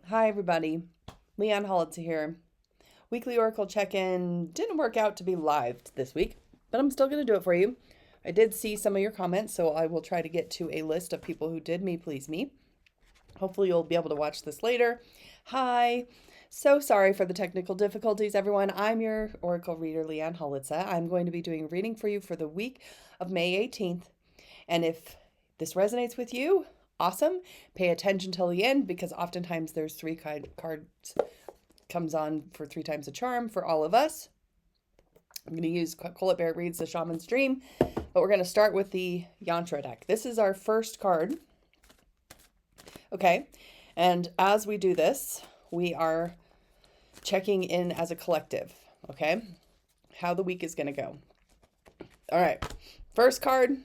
Hi, everybody. Leanne Holitza here. Weekly Oracle check-in didn't work out to be live this week, but I'm still going to do it for you. I did see some of your comments, so I will try to get to a list of people who did me please me. Hopefully you'll be able to watch this later. Hi. So sorry for the technical difficulties, everyone. I'm your Oracle reader, Leanne Holitza. I'm going to be doing a reading for you for the week of May 18th. And if this resonates with you, awesome. Pay attention till the end because oftentimes there's three cards comes on for 3 times the charm for all of us. I'm going to use Colette Barrett Reads the Shaman's Dream, but we're going to start with the Yantra deck. This is our first card. Okay, and as we do this, we are checking in as a collective, okay? How the week is going to go. All right, first card.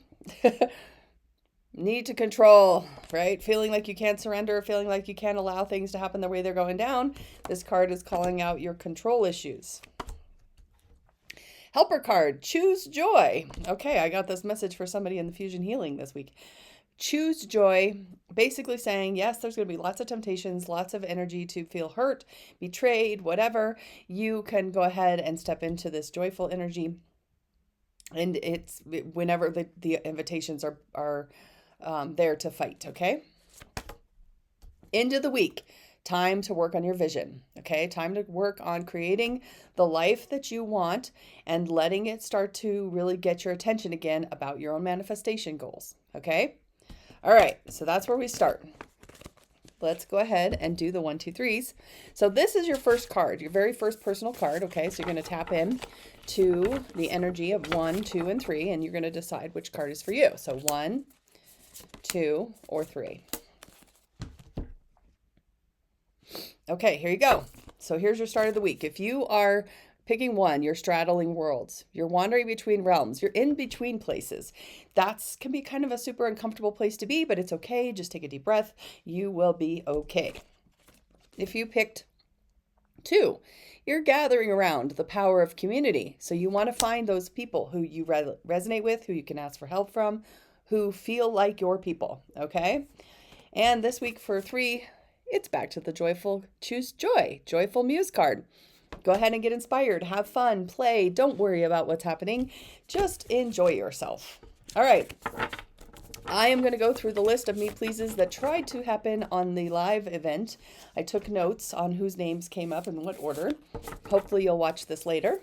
Need to control, right? Feeling like you can't surrender, feeling like you can't allow things to happen the way they're going down. This card is calling out your control issues. Helper card, choose joy. Okay, I got this message for somebody in the fusion healing this week. Choose joy, basically saying, yes, there's going to be lots of temptations, lots of energy to feel hurt, betrayed, whatever. You can go ahead and step into this joyful energy. And it's whenever the invitations are there to fight, okay? End of the week, time to work on your vision, okay? Time to work on creating the life that you want and letting it start to really get your attention again about your own manifestation goals, okay? All right, so that's where we start. Let's go ahead and do the 1, 2, 3s. So this is your first card, your very first personal card, okay? So you're going to tap in to the energy of 1, 2, and 3, and you're going to decide which card is for you. So 1, 2, or 3. Okay, here you go. So here's your start of the week. If you are picking 1, you're straddling worlds. You're wandering between realms. You're in between places. That can be kind of a super uncomfortable place to be, but it's okay. Just take a deep breath. You will be okay. If you picked 2, you're gathering around the power of community. So you want to find those people who you resonate with, who you can ask for help from, who feel like your people, okay? And this week for 3, it's back to the joyful choose joy, joyful muse card. Go ahead and get inspired, have fun, play, don't worry about what's happening, just enjoy yourself. All right, I am going to go through the list of me pleases that tried to happen on the live event. I took notes on whose names came up in what order. Hopefully you'll watch this later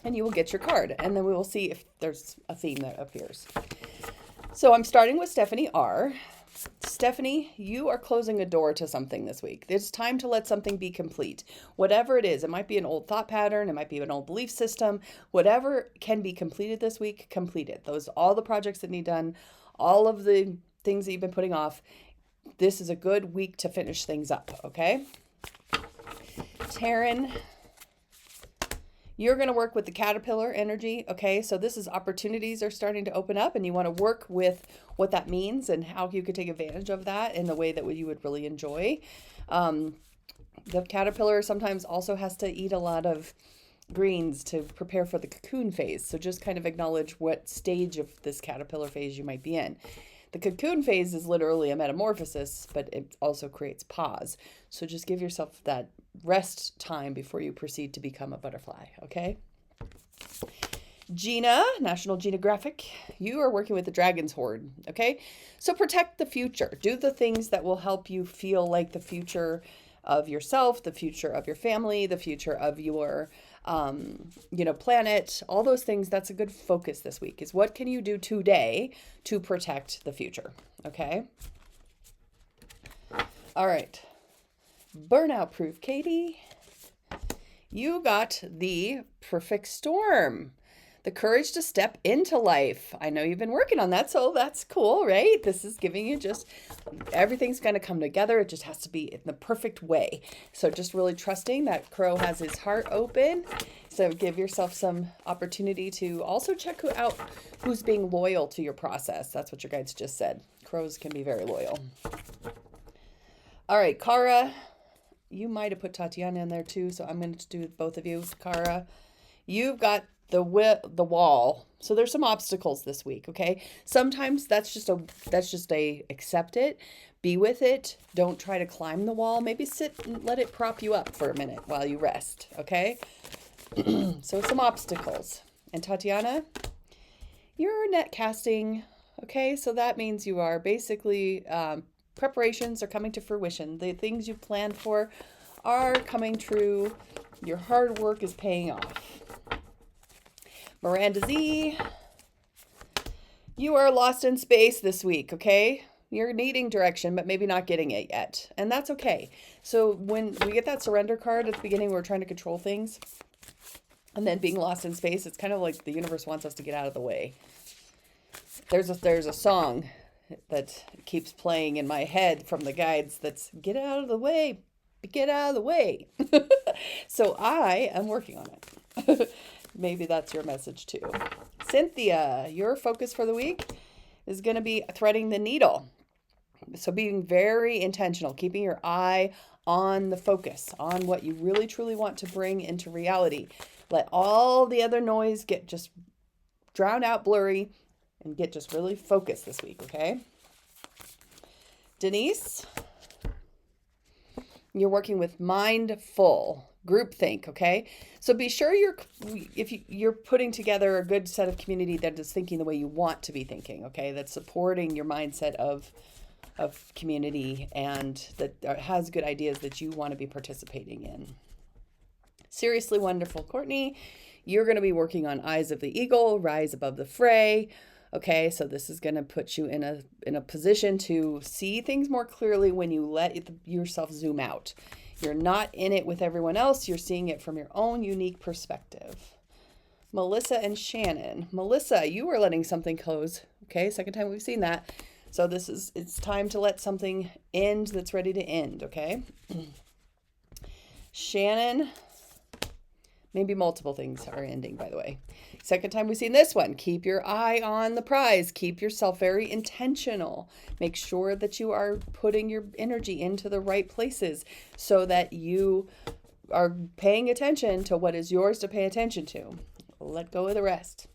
and you will get your card, and then we will see if there's a theme that appears. So I'm starting with Stephanie R. Stephanie, you are closing a door to something this week. It's time to let something be complete. Whatever it is, it might be an old thought pattern, it might be an old belief system, whatever can be completed this week, complete it. All the projects that need done, all of the things that you've been putting off. This is a good week to finish things up, okay? Taryn, you're going to work with the caterpillar energy, okay? So this is opportunities are starting to open up and you want to work with what that means and how you could take advantage of that in the way that you would really enjoy. The caterpillar sometimes also has to eat a lot of greens to prepare for the cocoon phase. So just kind of acknowledge what stage of this caterpillar phase you might be in. The cocoon phase is literally a metamorphosis, but it also creates pause. So just give yourself that rest time before you proceed to become a butterfly, okay? Gina, National Geographic, you are working with the Dragon's Horde, okay? So protect the future. Do the things that will help you feel like the future of yourself, the future of your family, the future of your planet, all those things. That's a good focus this week is what can you do today to protect the future, okay? All right. Burnout proof, Katie. You got the perfect storm. The courage to step into life. I know you've been working on that, so that's cool, right? This is giving you just, everything's going to come together. It just has to be in the perfect way. So just really trusting that Crow has his heart open. So give yourself some opportunity to also check out who's being loyal to your process. That's what your guides just said. Crows can be very loyal. All right, Kara, you might have put Tatiana in there too, so I'm going to do both of you. Kara, you've got the wall. So there's some obstacles this week, okay? Sometimes that's just a accept it, Be with it. Don't try to climb the wall. Maybe sit and let it prop you up for a minute while you rest, okay? So some obstacles. And Tatiana, you're net casting, okay? So that means you are basically, preparations are coming to fruition. The things you planned for are coming true. Your hard work is paying off. Miranda Z, you are lost in space this week, okay? You're needing direction, but maybe not getting it yet. And that's okay. So when we get that surrender card at the beginning, we're trying to control things. And then being lost in space, it's kind of like the universe wants us to get out of the way. There's a song that keeps playing in my head from the guides that's get out of the way, get out of the way. So I am working on it. Maybe that's your message too. Cynthia, your focus for the week is going to be threading the needle. So being very intentional, keeping your eye on the focus, on what you really truly want to bring into reality. Let all the other noise get just drowned out, blurry, and get just really focused this week, okay? Denise, you're working with mindful groupthink, okay? So be sure you're putting together a good set of community that is thinking the way you want to be thinking, okay? That's supporting your mindset of community and that has good ideas that you want to be participating in. Seriously wonderful, Courtney, you're going to be working on Eyes of the Eagle, Rise Above the Fray. Okay, so this is going to put you in a position to see things more clearly when you let yourself zoom out. You're not in it with everyone else. You're seeing it from your own unique perspective. Melissa and Shannon. Melissa, you are letting something close. Okay, second time we've seen that. So it's time to let something end that's ready to end, okay? Shannon, maybe multiple things are ending, by the way. Second time we've seen this one. Keep your eye on the prize. Keep yourself very intentional. Make sure that you are putting your energy into the right places so that you are paying attention to what is yours to pay attention to. Let go of the rest.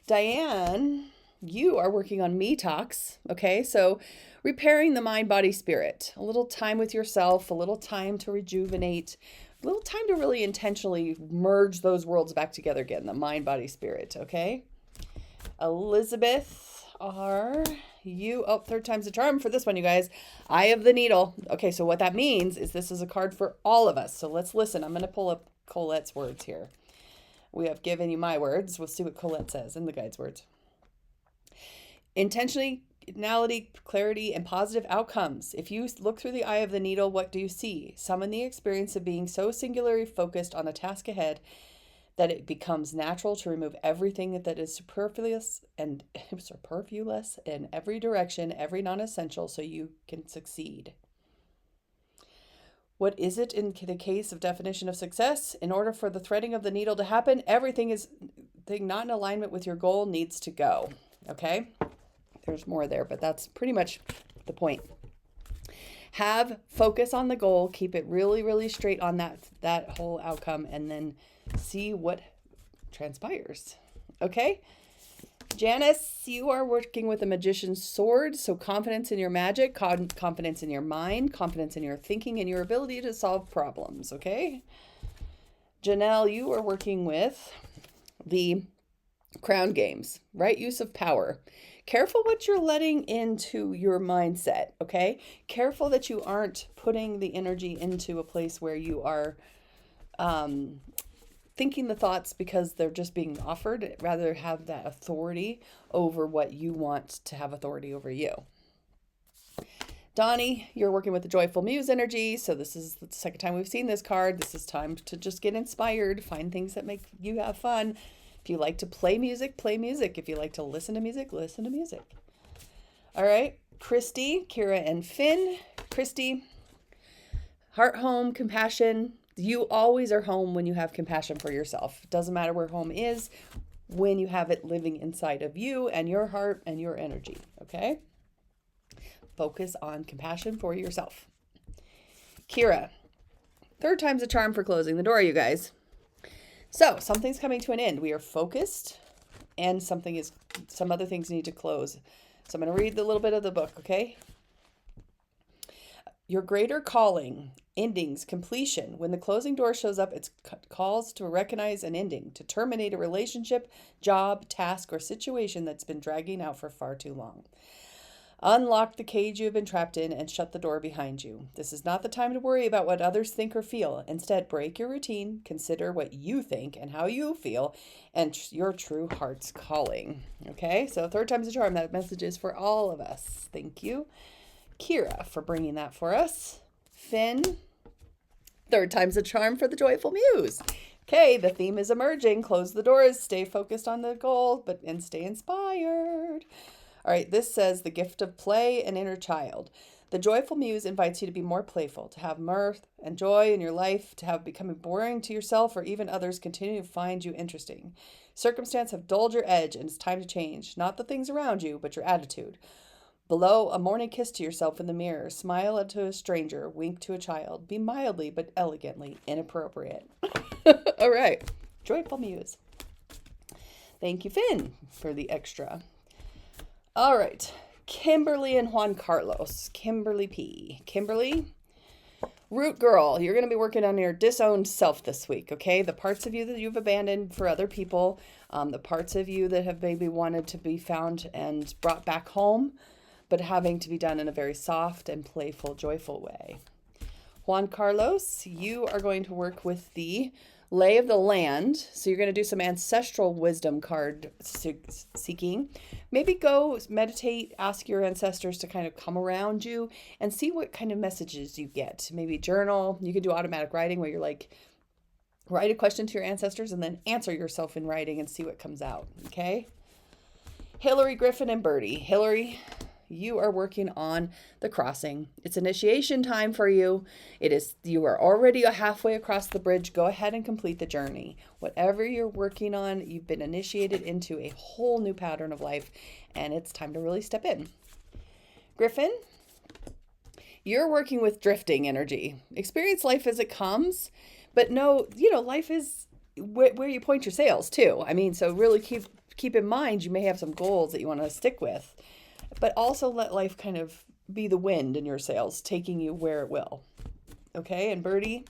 Diane, you are working on me talks, okay? So repairing the mind, body, spirit. A little time with yourself, a little time to rejuvenate, a little time to really intentionally merge those worlds back together again, the mind, body, spirit, okay? Elizabeth R, third time's a charm for this one, you guys. Eye of the Needle. Okay, so what that means is this is a card for all of us. So let's listen. I'm going to pull up Colette's words here. We have given you my words. We'll see what Colette says in the guide's words. Intentionality, clarity, and positive outcomes. If you look through the eye of the needle, what do you see? Summon the experience of being so singularly focused on the task ahead that it becomes natural to remove everything that is superfluous in every direction, every non-essential, so you can succeed. What is it in the case of definition of success? In order for the threading of the needle to happen, everything not in alignment with your goal needs to go. Okay? There's more there, but that's pretty much the point. Have focus on the goal. Keep it really, really straight on that whole outcome, and then see what transpires. Okay? Janice, you are working with a magician's sword, so confidence in your magic, confidence in your mind, confidence in your thinking, and your ability to solve problems, okay? Janelle, you are working with the crown games, right use of power. Careful what you're letting into your mindset, okay? Careful that you aren't putting the energy into a place where you are thinking the thoughts because they're just being offered, rather have that authority over what you want to have authority over you. Donnie, you're working with the joyful muse energy. So this is the second time we've seen this card. This is time to just get inspired, find things that make you have fun. If you like to play music, play music. If you like to listen to music, listen to music. All right, Christy, Kira, and Finn. Christy, heart, home, compassion. You always are home when you have compassion for yourself. It doesn't matter where home is, when you have it living inside of you and your heart and your energy, okay? Focus on compassion for yourself. Kira, third time's a charm for closing the door, you guys. So something's coming to an end. We are focused, and some other things need to close. So I'm going to read a little bit of the book, okay? Your greater calling, endings, completion. When the closing door shows up, it calls to recognize an ending, to terminate a relationship, job, task, or situation that's been dragging out for far too long. Unlock the cage you have been trapped in and shut the door behind you. This is not the time to worry about what others think or feel. Instead, break your routine, consider what you think and how you feel, and your true heart's calling. Okay, so third time's a charm. That message is for all of us. Thank you, Kira, for bringing that for us. Finn, third time's a charm for the joyful muse. Okay, the theme is emerging. Close the doors, stay focused on the goal, and stay inspired. All right, this says the gift of play and inner child. The joyful muse invites you to be more playful, to have mirth and joy in your life, to have becoming boring to yourself or even others continue to find you interesting. Circumstance have dulled your edge and it's time to change, not the things around you, but your attitude. Blow a morning kiss to yourself in the mirror, smile to a stranger, wink to a child. Be mildly but elegantly inappropriate. All right, joyful muse. Thank you, Finn, for the extra. All right, Kimberly and Juan Carlos. Kimberly P. Kimberly, root girl, you're going to be working on your disowned self this week, okay? The parts of you that you've abandoned for other people, the parts of you that have maybe wanted to be found and brought back home, but having to be done in a very soft and playful, joyful way. Juan Carlos, you are going to work with the lay of the land. So you're going to do some ancestral wisdom card seeking. Maybe go meditate, ask your ancestors to kind of come around you and see what kind of messages you get. Maybe journal. You can do automatic writing where you're like, write a question to your ancestors and then answer yourself in writing and see what comes out. Okay. Hillary, Griffin, and Birdie. Hillary, you are working on the crossing. It's initiation time for you. You are already halfway across the bridge. Go ahead and complete the journey. Whatever you're working on, you've been initiated into a whole new pattern of life, and it's time to really step in. Griffin, you're working with drifting energy. Experience life as it comes, but know, life is where you point your sails too. I mean, so really keep in mind, you may have some goals that you want to stick with, but also let life kind of be the wind in your sails, taking you where it will. Okay, and Birdie,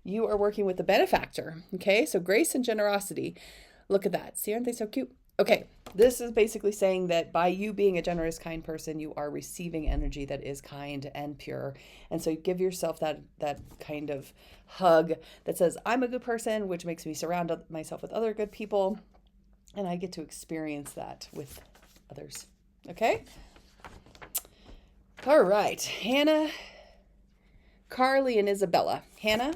you are working with the benefactor. Okay, so grace and generosity. Look at that. See, aren't they so cute? Okay, this is basically saying that by you being a generous, kind person, you are receiving energy that is kind and pure. And so you give yourself that kind of hug that says, I'm a good person, which makes me surround myself with other good people. And I get to experience that with others. Okay? All right. Hannah, Carly, and Isabella. Hannah,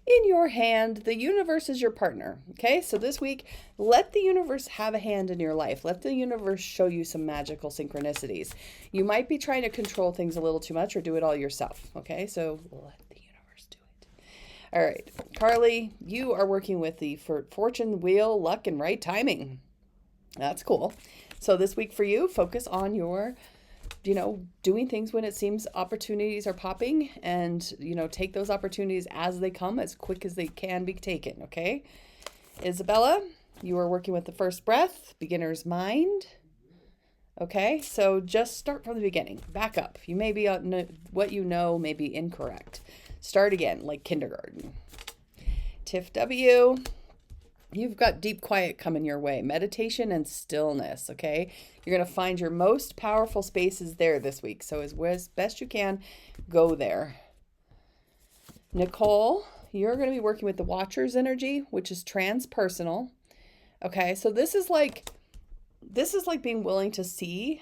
in your hand, the universe is your partner. Okay? So this week, let the universe have a hand in your life. Let the universe show you some magical synchronicities. You might be trying to control things a little too much or do it all yourself. Okay? So let the universe do it. All right. Carly, you are working with the fortune wheel, luck, and right timing. That's cool. So this week for you, focus on your, doing things when it seems opportunities are popping and, take those opportunities as they come, as quick as they can be taken. Okay. Isabella, you are working with the first breath, beginner's mind. Okay. So just start from the beginning, back up. You may be, what you know may be incorrect. Start again, like kindergarten. Tiff W., you've got deep quiet coming your way. Meditation and stillness, okay? You're going to find your most powerful spaces there this week. So as best you can, go there. Nicole, you're going to be working with the Watcher's energy, which is transpersonal. Okay, so this is like being willing to see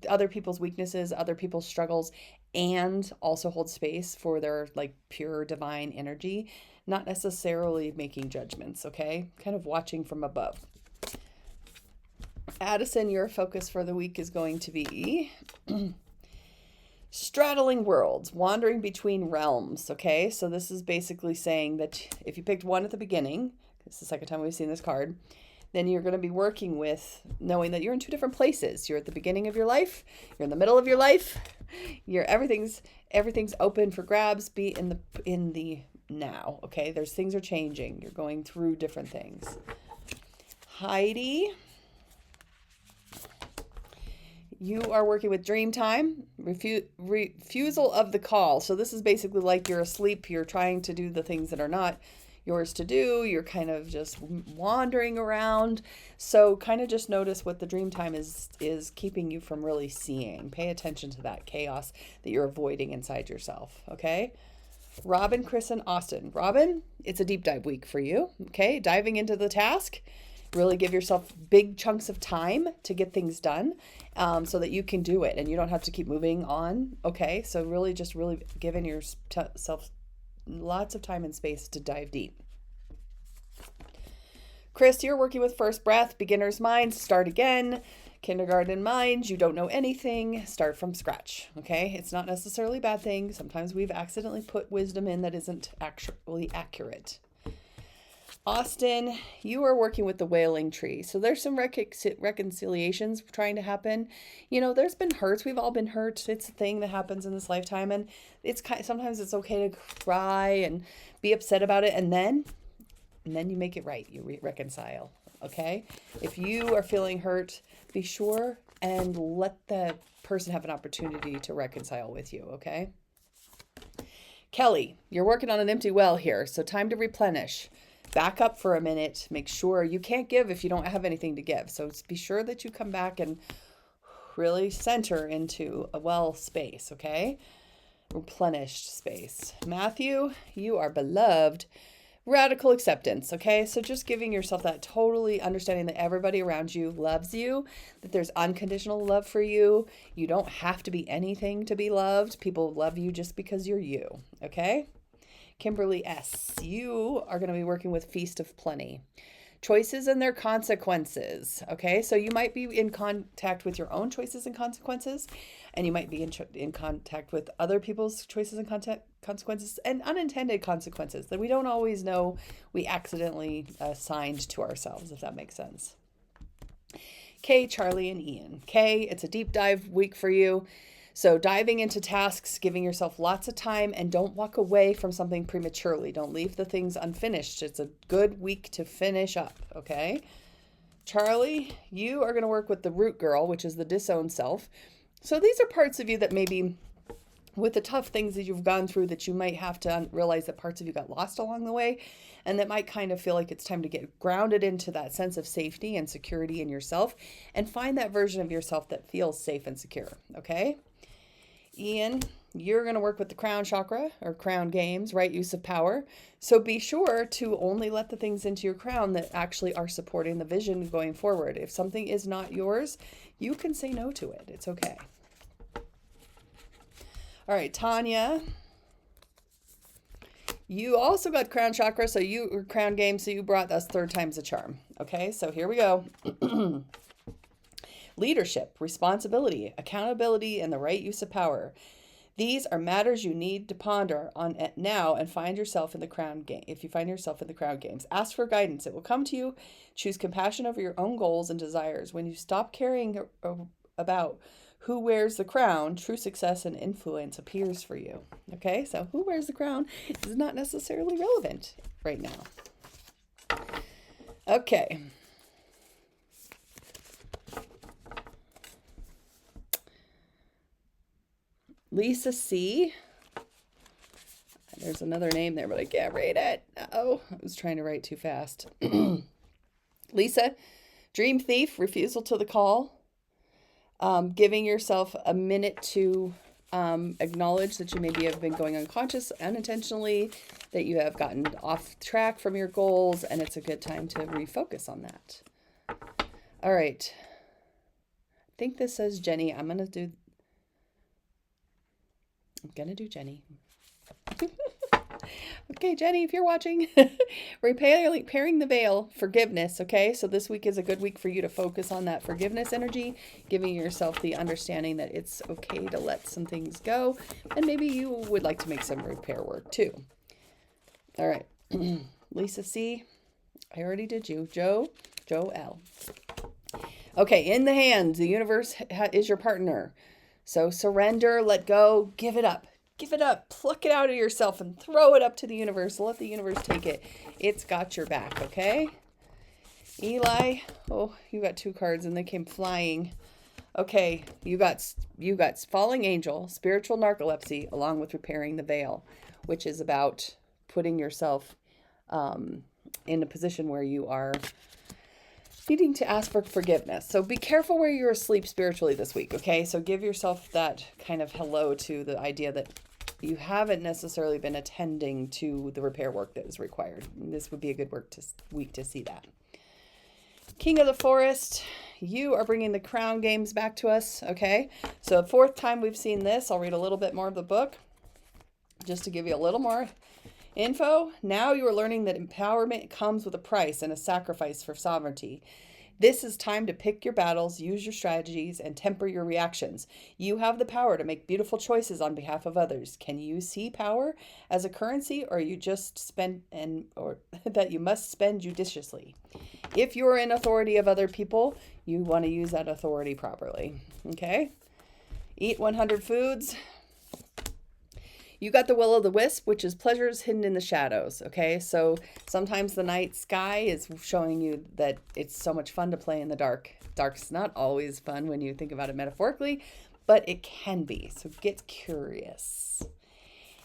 other people's weaknesses, other people's struggles, and also hold space for their pure divine energy. Not necessarily making judgments, okay? Kind of watching from above. Addison, your focus for the week is going to be straddling worlds, wandering between realms, okay? So this is basically saying that if you picked one at the beginning, it's the second time we've seen this card, then you're going to be working with knowing that you're in two different places. You're at the beginning of your life, you're in the middle of your life, everything's open for grabs. Be in the now, okay? Things are changing. You're going through different things. Heidi, you are working with dream time, refusal of the call. So this is basically like you're asleep, you're trying to do the things that are not yours to do, you're kind of just wandering around. So kind of just notice what the dream time is keeping you from really seeing. Pay attention to that chaos that you're avoiding inside yourself, okay? Robin, Chris, and Austin. Robin, it's a deep dive week for you, okay? Diving into the task. Really give yourself big chunks of time to get things done, so that you can do it and you don't have to keep moving on, okay? So really giving yourself lots of time and space to dive deep. Chris, you're working with first breath, beginner's mind, start again. Kindergarten mind, you don't know anything, start from scratch, okay? It's not necessarily a bad thing. Sometimes we've accidentally put wisdom in that isn't actually accurate. Austin, you are working with the wailing tree. So there's some reconciliations trying to happen. You know, there's been hurts. We've all been hurt. It's a thing that happens in this lifetime. And sometimes it's okay to cry and be upset about it. And then you make it right. You reconcile. Okay. If you are feeling hurt, be sure and let the person have an opportunity to reconcile with you. Okay. Kelly, you're working on an empty well here. So time to replenish. Back up for a minute. Make sure you can't give if you don't have anything to give. So be sure that you come back and really center into a well space, okay? Replenished space. Matthew, you are beloved. Radical acceptance, okay? So just giving yourself that totally understanding that everybody around you loves you, that there's unconditional love for you. You don't have to be anything to be loved. People love you just because you're you, okay? Kimberly S., you are going to be working with Feast of Plenty. Choices and their consequences. Okay, so you might be in contact with your own choices and consequences, and you might be in contact with other people's choices and consequences and unintended consequences that we don't always know we accidentally assigned to ourselves, if that makes sense. Kay, Charlie, and Ian. Kay, it's a deep dive week for you. So diving into tasks, giving yourself lots of time, and don't walk away from something prematurely. Don't leave the things unfinished. It's a good week to finish up, okay? Charlie, you are going to work with the root girl, which is the disowned self. So these are parts of you that maybe with the tough things that you've gone through that you might have to realize that parts of you got lost along the way, and that might kind of feel like it's time to get grounded into that sense of safety and security in yourself and find that version of yourself that feels safe and secure, okay? Ian, you're going to work with the crown chakra or crown games, right use of power. So be sure to only let the things into your crown that actually are supporting the vision going forward. If something is not yours, you can say no to it. It's okay. All right, Tanya, you also got crown chakra, so you were crown game, so you brought us third time's a charm. Okay, so here we go. Leadership, responsibility, accountability, and the right use of power. These are matters you need to ponder on now and find yourself in the crown game. If you find yourself in the crown games, ask for guidance. It will come to you. Choose compassion over your own goals and desires. When you stop caring about who wears the crown, true success and influence appears for you. Okay, so who wears the crown is not necessarily relevant right now. Okay. Lisa C. There's another name there, but I can't read it. Oh, I was trying to write too fast. Lisa, dream thief, refusal to the call. Giving yourself a minute to acknowledge that you maybe have been going unconscious unintentionally, that you have gotten off track from your goals, and it's a good time to refocus on that. All right. I think this says Jenny. I'm going to do Jenny. Okay, Jenny, if you're watching, repairing the veil, forgiveness, okay? So this week is a good week for you to focus on that forgiveness energy, giving yourself the understanding that it's okay to let some things go, and maybe you would like to make some repair work too. All right, Lisa C., I already did you. Joe L. Okay, in the hands, the universe is your partner. So surrender, let go, give it up. Give it up, pluck it out of yourself and throw it up to the universe. Let the universe take it. It's got your back, okay? Eli, oh, you got two cards and they came flying. Okay, you got falling angel, spiritual narcolepsy, along with repairing the veil, which is about putting yourself in a position where you are needing to ask for forgiveness. So be careful where you're asleep spiritually this week, okay? So give yourself that kind of hello to the idea that you haven't necessarily been attending to the repair work that is required. This would be a good week to see that. King of the Forest, you are bringing the crown games back to us, okay? So fourth time we've seen this. I'll read a little bit more of the book just to give you a little more info. Now you are learning that empowerment comes with a price and a sacrifice for sovereignty. This is time to pick your battles, use your strategies, and temper your reactions. You have the power to make beautiful choices on behalf of others. Can you see power as a currency, or you just spend or that you must spend judiciously? If you're in authority of other people, you want to use that authority properly. Okay? Eat 100 foods. You got the will-o'-the-wisp, which is pleasures hidden in the shadows, okay? So sometimes the night sky is showing you that it's so much fun to play in the dark. Dark's not always fun when you think about it metaphorically, but it can be. So get curious.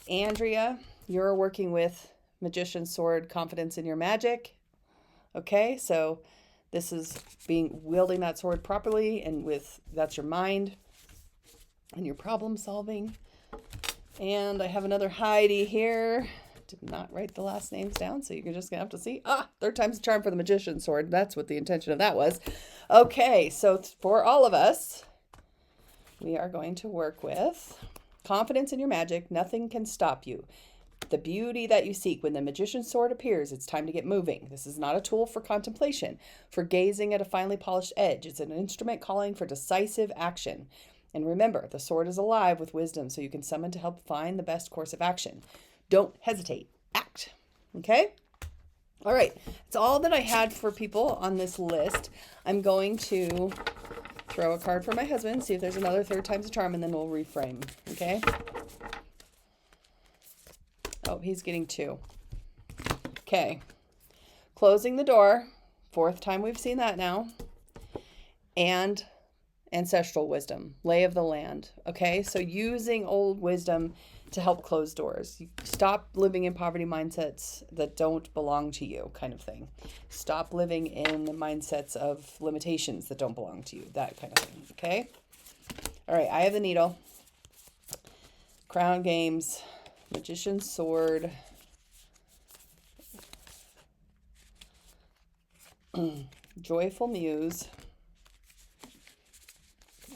Andrea, you're working with Magician's Sword, confidence in your magic. Okay, so this is wielding that sword properly, and that's your mind and your problem solving. And I have another Heidi here. Did not write the last names down, so you're just gonna have to see. Third time's a charm for the Magician's Sword. That's what the intention of that was. Okay, so for all of us, we are going to work with confidence in your magic. Nothing can stop you. The beauty that you seek. When the Magician's Sword appears, it's time to get moving. This is not a tool for contemplation, for gazing at a finely polished edge. It's an instrument calling for decisive action. And remember, the sword is alive with wisdom, so you can summon to help find the best course of action. Don't hesitate. Act. Okay? All right. That's all that I had for people on this list. I'm going to throw a card for my husband, see if there's another third time's a charm, and then we'll reframe. Okay? Oh, he's getting 2. Okay. Closing the door. Fourth time we've seen that now. And ancestral wisdom, lay of the land. Okay, so using old wisdom to help close doors. You stop living in poverty mindsets that don't belong to you, kind of thing. Stop living in the mindsets of limitations that don't belong to you, that kind of thing. Okay. All right, I have the needle. Crown games, Magician's Sword. Joyful Muse.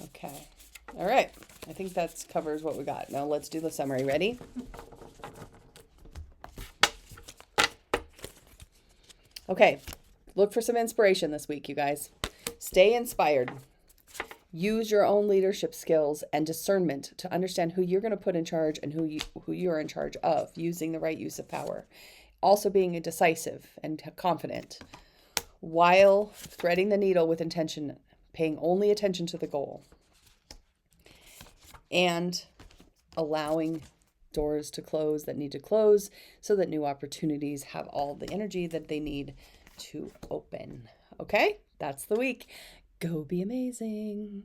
Okay. All right. I think that covers what we got. Now let's do the summary. Ready? Okay. Look for some inspiration this week, you guys. Stay inspired. Use your own leadership skills and discernment to understand who you're going to put in charge and who you are in charge of, using the right use of power. Also being decisive and confident while threading the needle with intention, paying only attention to the goal, and allowing doors to close that need to close so that new opportunities have all the energy that they need to open. Okay, that's the week. Go be amazing.